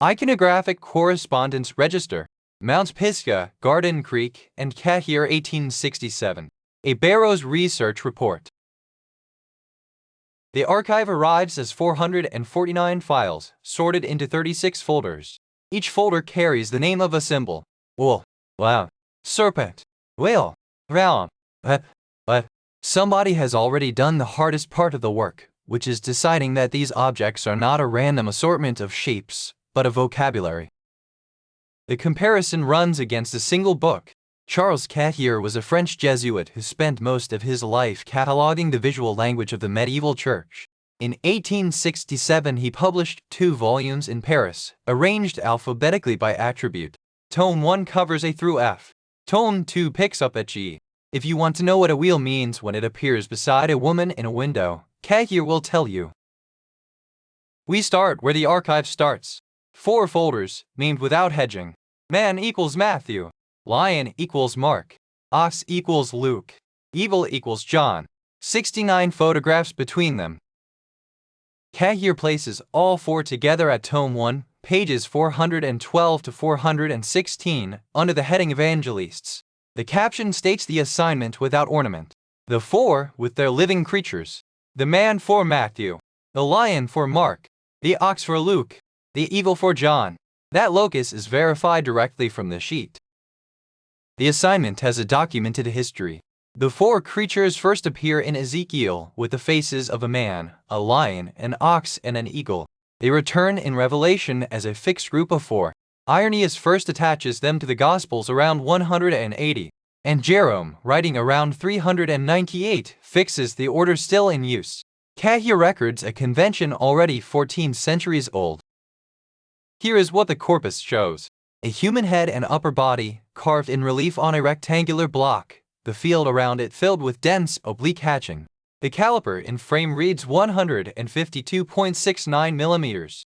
Iconographic Correspondence Register, Mount Pisgah, Garden Creek, and Cahir 1867. A Barrows Research Report. The archive arrives as 449 files, sorted into 36 folders. Each folder carries the name of a symbol: wolf, lamb, serpent, whale, ram, but. Somebody has already done the hardest part of the work, which is deciding that these objects are not a random assortment of shapes, but a vocabulary. The comparison runs against a single book. Charles Cahir was a French Jesuit who spent most of his life cataloging the visual language of the medieval church. In 1867 he published 2 volumes in Paris, arranged alphabetically by attribute. Tome 1 covers A through F. Tome 2 picks up at G. If you want to know what a wheel means when it appears beside a woman in a window, Cahir will tell you. We start where the archive starts. 4 folders, named without hedging. Man equals Matthew. Lion equals Mark. Ox equals Luke. Evil equals John. 69 photographs between them. Cahir places all 4 together at Tome 1, pages 412 to 416, under the heading Evangelists. The caption states the assignment without ornament. The 4 with their living creatures. The man for Matthew. The lion for Mark. The ox for Luke. The evil for John. That locus is verified directly from the sheet. The assignment has a documented history. The 4 creatures first appear in Ezekiel with the faces of a man, a lion, an ox, and an eagle. They return in Revelation as a fixed group of 4. Irenaeus first attaches them to the Gospels around 180, and Jerome, writing around 398, fixes the order still in use. Cahir records a convention already 14 centuries old. Here is what the corpus shows: a human head and upper body, carved in relief on a rectangular block, the field around it filled with dense, oblique hatching. The caliper in frame reads 152.69 millimeters.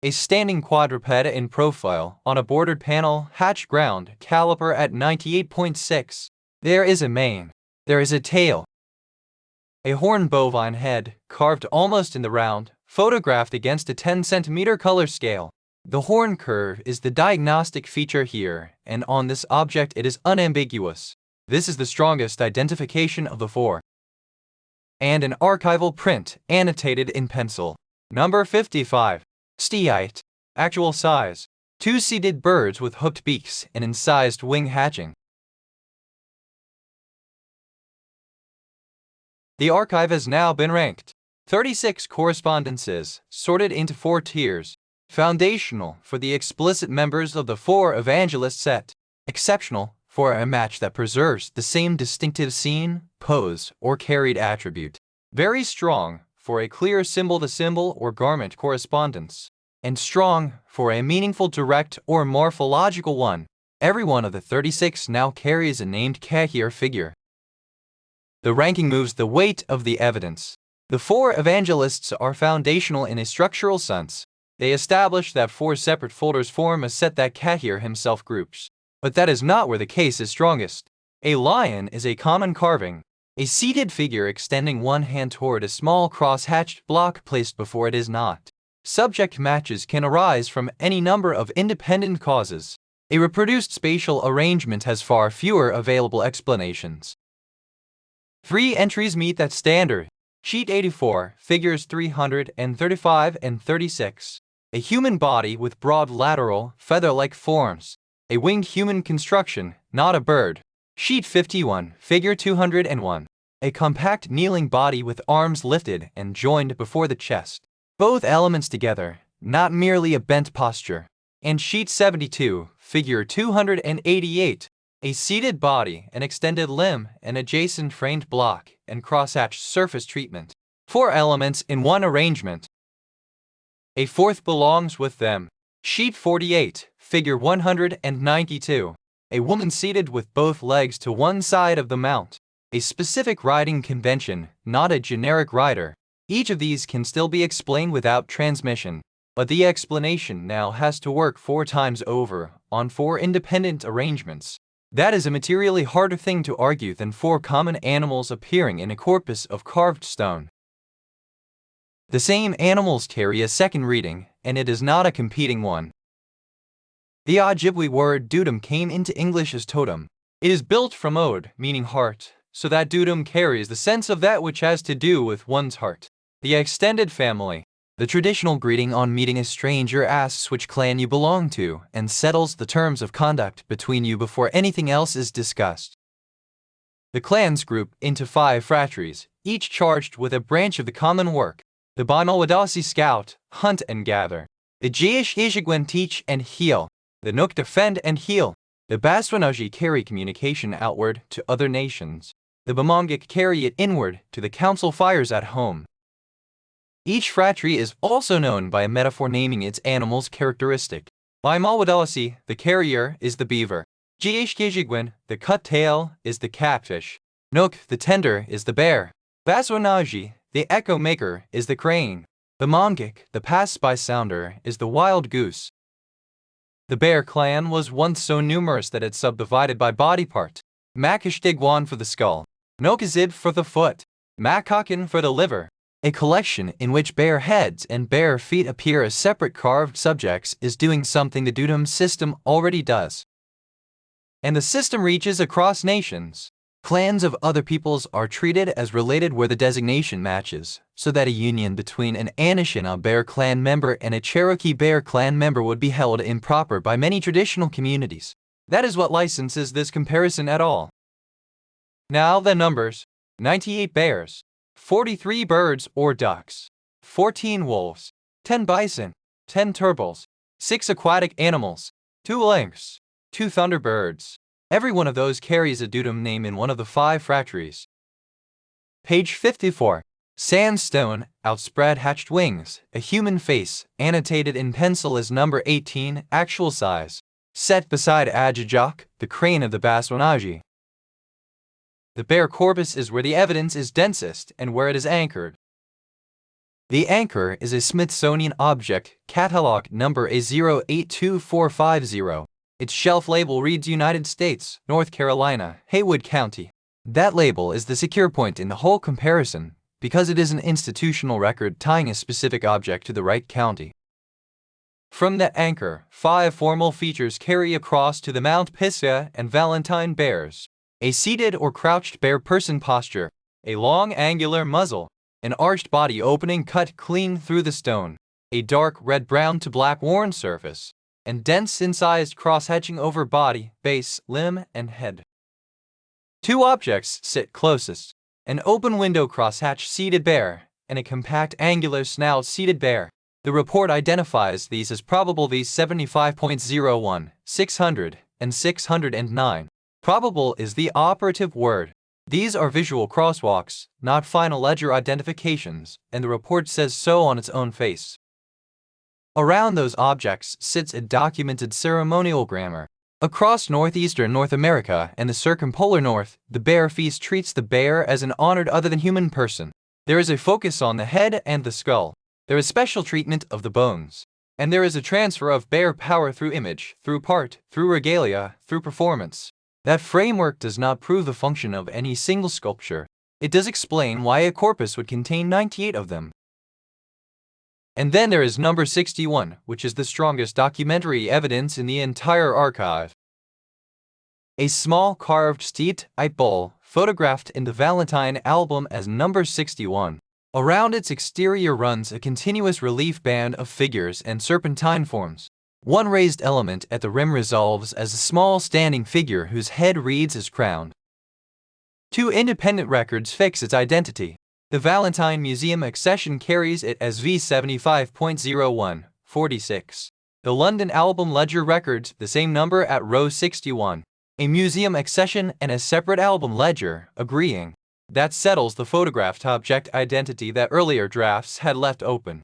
A standing quadruped in profile, on a bordered panel, hatch ground, caliper at 98.6. There is a mane. There is a tail. A horned bovine head, carved almost in the round, photographed against a 10 cm color scale. The horn curve is the diagnostic feature here, and on this object it is unambiguous. This is the strongest identification of the 4. And an archival print, annotated in pencil. Number 55. Steatite. Actual size: 2 seated birds with hooked beaks and incised wing hatching. The archive has now been ranked. 36 correspondences, sorted into 4 tiers. Foundational for the explicit members of the 4 evangelist set. Exceptional for a match that preserves the same distinctive scene, pose, or carried attribute. Very strong for a clear symbol-to-symbol or garment correspondence. And strong for a meaningful direct or morphological one. Every one of the 36 now carries a named Cahir figure. The ranking moves the weight of the evidence. The 4 evangelists are foundational in a structural sense. They establish that 4 separate folders form a set that Cahir himself groups. But that is not where the case is strongest. A lion is a common carving, a seated figure extending one hand toward a small cross-hatched block placed before it is not. Subject matches can arise from any number of independent causes. A reproduced spatial arrangement has far fewer available explanations. 3 entries meet that standard. Sheet 84, figures 335 and 36. A human body with broad lateral, feather-like forms. A winged human construction, not a bird. Sheet 51, figure 201. A compact kneeling body with arms lifted and joined before the chest. Both elements together, not merely a bent posture. And sheet 72, figure 288. A seated body, an extended limb, an adjacent framed block, and crosshatched surface treatment. 4 elements in one arrangement. A 4th belongs with them. Sheet 48, figure 192. A woman seated with both legs to one side of the mount. A specific riding convention, not a generic rider. Each of these can still be explained without transmission, but the explanation now has to work 4 times over on 4 independent arrangements. That is a materially harder thing to argue than 4 common animals appearing in a corpus of carved stone. The same animals carry a second reading, and it is not a competing one. The Ojibwe word dudum came into English as totem. It is built from ode, meaning heart, so that dudum carries the sense of that which has to do with one's heart. The extended family. The traditional greeting on meeting a stranger asks which clan you belong to and settles the terms of conduct between you before anything else is discussed. The clans group into 5 phratries, each charged with a branch of the common work. The Banawadasi scout, hunt and gather. The Jishigwen teach and heal. The Nook defend and heal. The Baswanaji carry communication outward to other nations. The Bamongik carry it inward to the council fires at home. Each phratry is also known by a metaphor naming its animal's characteristic. By Malwadasi, the carrier is the beaver. Jishigwen, the cut tail, is the catfish. Nook, the tender, is the bear. Baswanaji, the echo maker, is the crane. The Mongik, the pass-by sounder, is the wild goose. The bear clan was once so numerous that it subdivided by body part. Makishtigwan for the skull, Nokazib for the foot, Makakin for the liver. A collection in which bear heads and bear feet appear as separate carved subjects is doing something the Dudum system already does. And the system reaches across nations. Clans of other peoples are treated as related where the designation matches, so that a union between an Anishinaabe Bear clan member and a Cherokee Bear clan member would be held improper by many traditional communities. That is what licenses this comparison at all. Now the numbers: 98 bears, 43 birds or ducks, 14 wolves, 10 bison, 10 turbals, 6 aquatic animals, 2 lynx, 2 thunderbirds. Every one of those carries a Dudum name in one of the 5 phratries. Page 54. Sandstone, outspread hatched wings, a human face, annotated in pencil as number 18, actual size. Set beside Ajajak, the crane of the Baswanaji. The bear corpus is where the evidence is densest and where it is anchored. The anchor is a Smithsonian object, catalog number A082450. Its shelf label reads United States, North Carolina, Haywood County. That label is the secure point in the whole comparison because it is an institutional record tying a specific object to the right county. From the anchor, 5 formal features carry across to the Mount Pisgah and Valentine bears. A seated or crouched bear person posture, a long angular muzzle, an arched body opening cut clean through the stone, a dark red-brown to black worn surface, and dense incised cross-hatching over body, base, limb, and head. 2 objects sit closest: an open window crosshatch seated bear and a compact angular snout seated bear. The report identifies these as probable V75.01, 600, and 609. Probable is the operative word. These are visual crosswalks, not final ledger identifications, and the report says so on its own face. Around those objects sits a documented ceremonial grammar. Across northeastern North America and the circumpolar north, the bear feast treats the bear as an honored other than human person. There is a focus on the head and the skull. There is special treatment of the bones. And there is a transfer of bear power through image, through part, through regalia, through performance. That framework does not prove the function of any single sculpture. It does explain why a corpus would contain 98 of them. And then there is number 61, which is the strongest documentary evidence in the entire archive. A small carved steatite bull, photographed in the Valentine album as number 61. Around its exterior runs a continuous relief band of figures and serpentine forms. One raised element at the rim resolves as a small standing figure whose head reads as crowned. 2 independent records fix its identity. The Valentine Museum accession carries it as V75.01, 46. The London Album Ledger records the same number at row 61. A museum accession and a separate album ledger, agreeing. That settles the photographed object identity that earlier drafts had left open.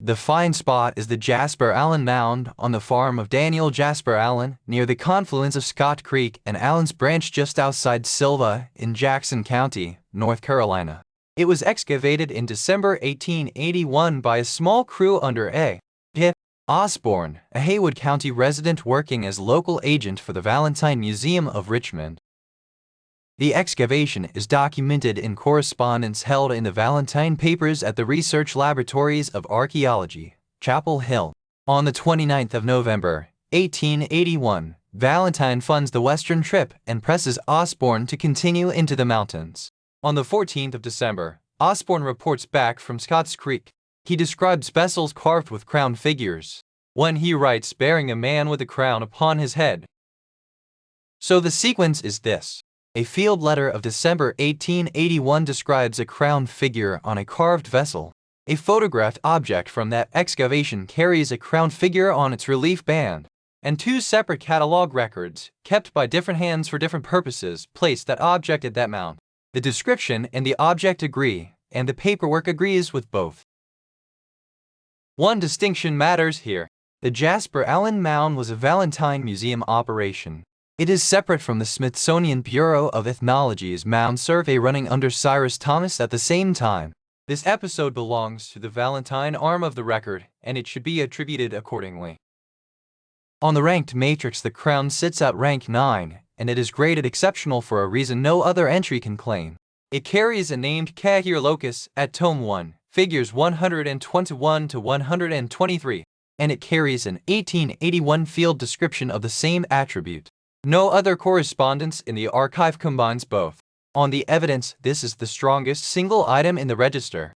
The fine spot is the Jasper Allen Mound on the farm of Daniel Jasper Allen, near the confluence of Scott Creek and Allen's Branch just outside Sylva in Jackson County, North Carolina. It was excavated in December 1881 by a small crew under A. P. Osborne, a Haywood County resident working as local agent for the Valentine Museum of Richmond. The excavation is documented in correspondence held in the Valentine Papers at the Research Laboratories of Archaeology, Chapel Hill. On the 29th of November, 1881, Valentine funds the western trip and presses Osborne to continue into the mountains. On the 14th of December, Osborne reports back from Scotts Creek. He describes vessels carved with crown figures. One he writes bearing a man with a crown upon his head. So the sequence is this. A field letter of December 1881 describes a crown figure on a carved vessel. A photographed object from that excavation carries a crown figure on its relief band, and two separate catalog records, kept by different hands for different purposes, place that object at that mount. The description and the object agree, and the paperwork agrees with both. One distinction matters here. The Jasper Allen Mound was a Valentine Museum operation. It is separate from the Smithsonian Bureau of Ethnology's mound survey running under Cyrus Thomas at the same time. This episode belongs to the Valentine arm of the record, and it should be attributed accordingly. On the ranked matrix, the crown sits at rank 9, and it is graded exceptional for a reason no other entry can claim. It carries a named Kahir locus at Tome 1, figures 121 to 123, and it carries an 1881 field description of the same attribute. No other correspondence in the archive combines both. On the evidence, this is the strongest single item in the register.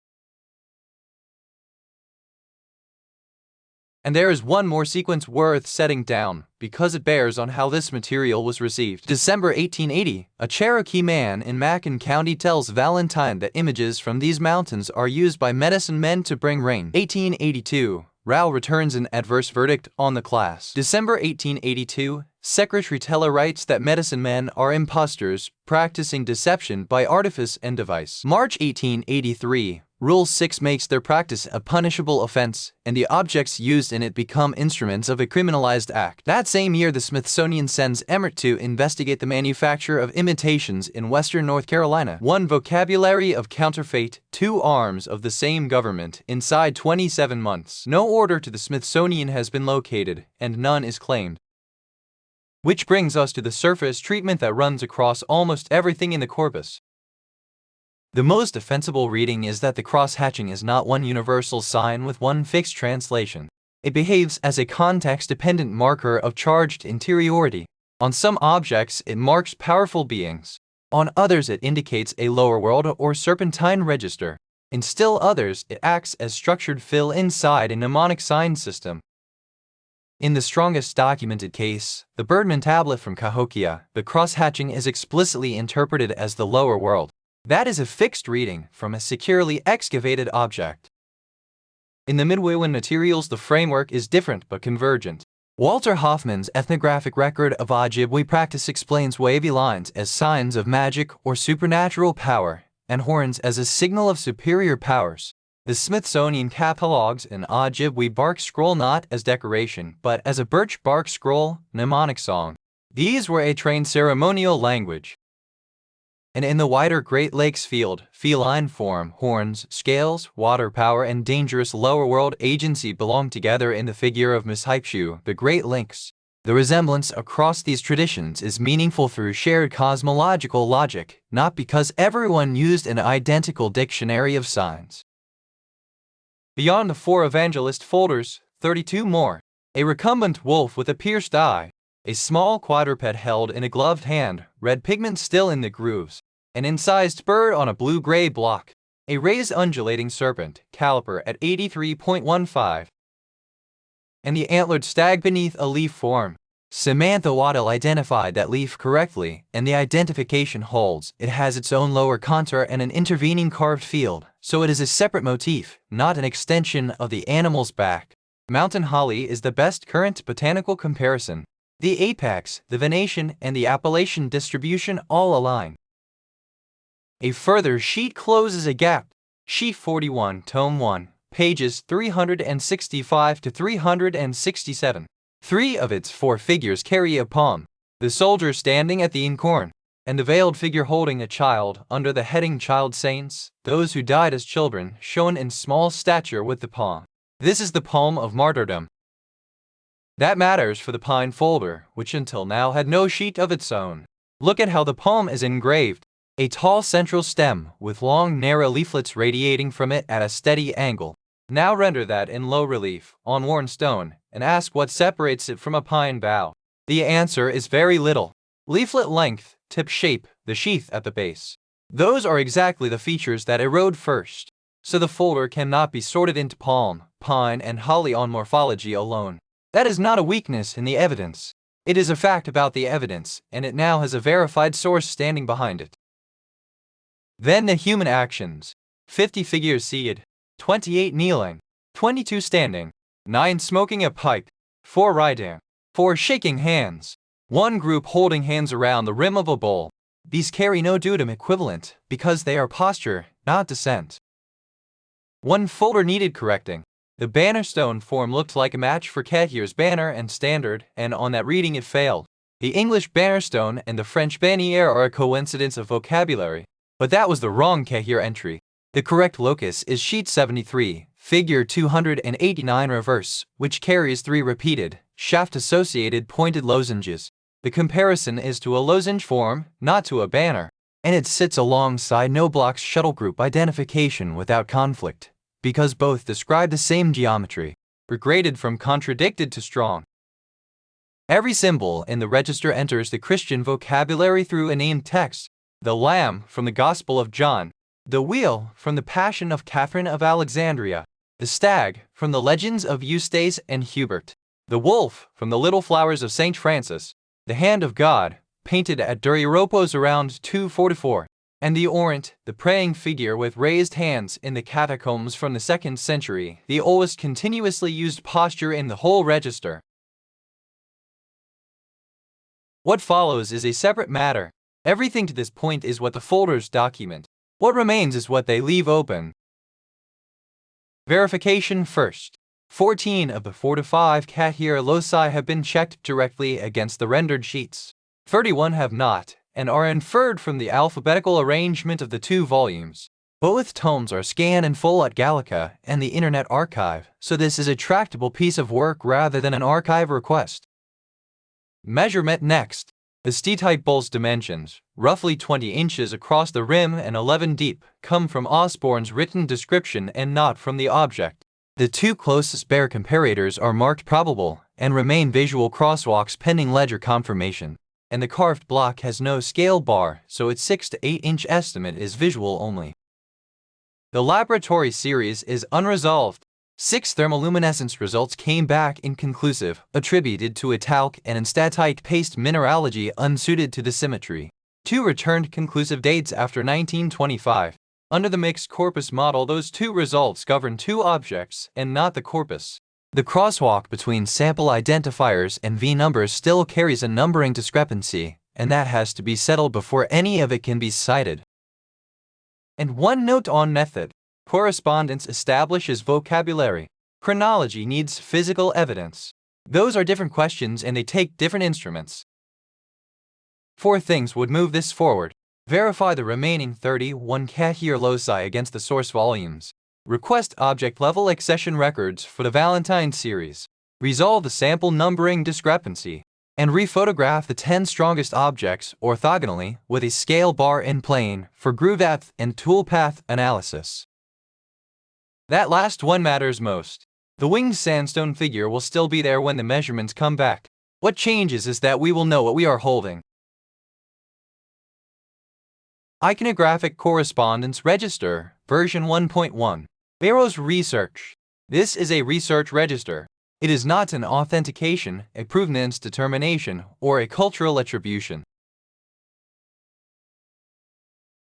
And there is one more sequence worth setting down, because it bears on how this material was received. December 1880, a Cherokee man in Macon County tells Valentine that images from these mountains are used by medicine men to bring rain. 1882, Rao returns an adverse verdict on the class. December 1882, Secretary Teller writes that medicine men are impostors, practicing deception by artifice and device. March 1883, Rule 6 makes their practice a punishable offense, and the objects used in it become instruments of a criminalized act. That same year, the Smithsonian sends Emmert to investigate the manufacture of imitations in western North Carolina. 1 vocabulary of counterfeit, 2 arms of the same government, inside 27 months. No order to the Smithsonian has been located, and none is claimed. Which brings us to the surface treatment that runs across almost everything in the corpus. The most defensible reading is that the cross-hatching is not one universal sign with one fixed translation. It behaves as a context-dependent marker of charged interiority. On some objects, it marks powerful beings. On others, it indicates a lower world or serpentine register. In still others, it acts as structured fill inside a mnemonic sign system. In the strongest documented case, the Birdman tablet from Cahokia, the cross-hatching is explicitly interpreted as the lower world. That is a fixed reading from a securely excavated object. In the Midwaywan materials, the framework is different but convergent. Walter Hoffman's ethnographic record of Ojibwe practice explains wavy lines as signs of magic or supernatural power, and horns as a signal of superior powers. The Smithsonian catalogs an Ojibwe bark scroll not as decoration, but as a birch bark scroll, mnemonic song. These were a trained ceremonial language. And in the wider Great Lakes field, feline form, horns, scales, water power, and dangerous lower world agency belong together in the figure of Mishipshu, the Great Lynx. The resemblance across these traditions is meaningful through shared cosmological logic, not because everyone used an identical dictionary of signs. Beyond the 4 evangelist folders, 32 more. A recumbent wolf with a pierced eye. A small quadruped held in a gloved hand, red pigment still in the grooves. An incised bird on a blue-gray block. A raised undulating serpent, caliper at 83.15. And the antlered stag beneath a leaf form. Samantha Waddell identified that leaf correctly, and the identification holds. It has its own lower contour and an intervening carved field, so it is a separate motif, not an extension of the animal's back. Mountain holly is the best current botanical comparison. The apex, the venation, and the Appalachian distribution all align. A further sheet closes a gap. Sheet 41, Tome 1, pages 365 to 367. 3 of its 4 figures carry a palm, the soldier standing at the inkhorn, and the veiled figure holding a child under the heading Child Saints, those who died as children, shown in small stature with the palm. This is the palm of martyrdom. That matters for the pine folder, which until now had no sheet of its own. Look at how the palm is engraved. A tall central stem with long narrow leaflets radiating from it at a steady angle. Now render that in low relief on worn stone and ask what separates it from a pine bough. The answer is very little. Leaflet length, tip shape, the sheath at the base. Those are exactly the features that erode first. So the folder cannot be sorted into palm, pine, and holly on morphology alone. That is not a weakness in the evidence. It is a fact about the evidence, and it now has a verified source standing behind it. Then the human actions. 50 figures seated, 28 kneeling, 22 standing, 9 smoking a pipe, 4 riding, 4 shaking hands, 1 group holding hands around the rim of a bowl. These carry no dutum equivalent because they are posture, not descent. 1 folder needed correcting. The banner stone form looked like a match for Cahir's banner and standard, and on that reading it failed. The English banner stone and the French bannière are a coincidence of vocabulary, but that was the wrong Cahir entry. The correct locus is sheet 73, figure 289 reverse, which carries 3 repeated, shaft-associated pointed lozenges. The comparison is to a lozenge form, not to a banner, and it sits alongside no blocks shuttle group identification without conflict, because both describe the same geometry, regraded from contradicted to strong. Every symbol in the register enters the Christian vocabulary through a named text. The lamb from the Gospel of John, the wheel from the Passion of Catherine of Alexandria, the stag from the legends of Eustace and Hubert, the wolf from the Little Flowers of St. Francis, the hand of God, painted at Duryopos around 244, and the orant, the praying figure with raised hands in the catacombs from the 2nd century, the oldest continuously used posture in the whole register. What follows is a separate matter. Everything to this point is what the folders document. What remains is what they leave open. Verification first. 14 of the 45 Cahir loci have been checked directly against the rendered sheets. 31 have not, and are inferred from the alphabetical arrangement of the 2 volumes. Both tomes are scanned in full at Gallica and the Internet Archive, so this is a tractable piece of work rather than an archive request. Measurement next. The steatite bowl's dimensions, roughly 20 inches across the rim and 11 deep, come from Osborne's written description and not from the object. The 2 closest bare comparators are marked probable and remain visual crosswalks pending ledger confirmation, and the carved block has no scale bar, so its 6 to 8 inch estimate is visual only. The laboratory series is unresolved. 6 thermoluminescence results came back inconclusive, attributed to a talc and statite paste mineralogy unsuited to the symmetry. 2 returned conclusive dates after 1925. Under the mixed corpus model, those 2 results govern 2 objects and not the corpus. The crosswalk between sample identifiers and V numbers still carries a numbering discrepancy, and that has to be settled before any of it can be cited. And one note on method. Correspondence establishes vocabulary. Chronology needs physical evidence. Those are different questions and they take different instruments. 4 things would move this forward. Verify the remaining 31 Cahir loci against the source volumes. Request object-level accession records for the Valentine series. Resolve the sample numbering discrepancy. And rephotograph the 10 strongest objects orthogonally with a scale bar in plane for groove depth and toolpath analysis. That last one matters most. The winged sandstone figure will still be there when the measurements come back. What changes is that we will know what we are holding. Iconographic Correspondence Register, version 1.1. Barrows Research. This is a research register. It is not an authentication, a provenance determination, or a cultural attribution.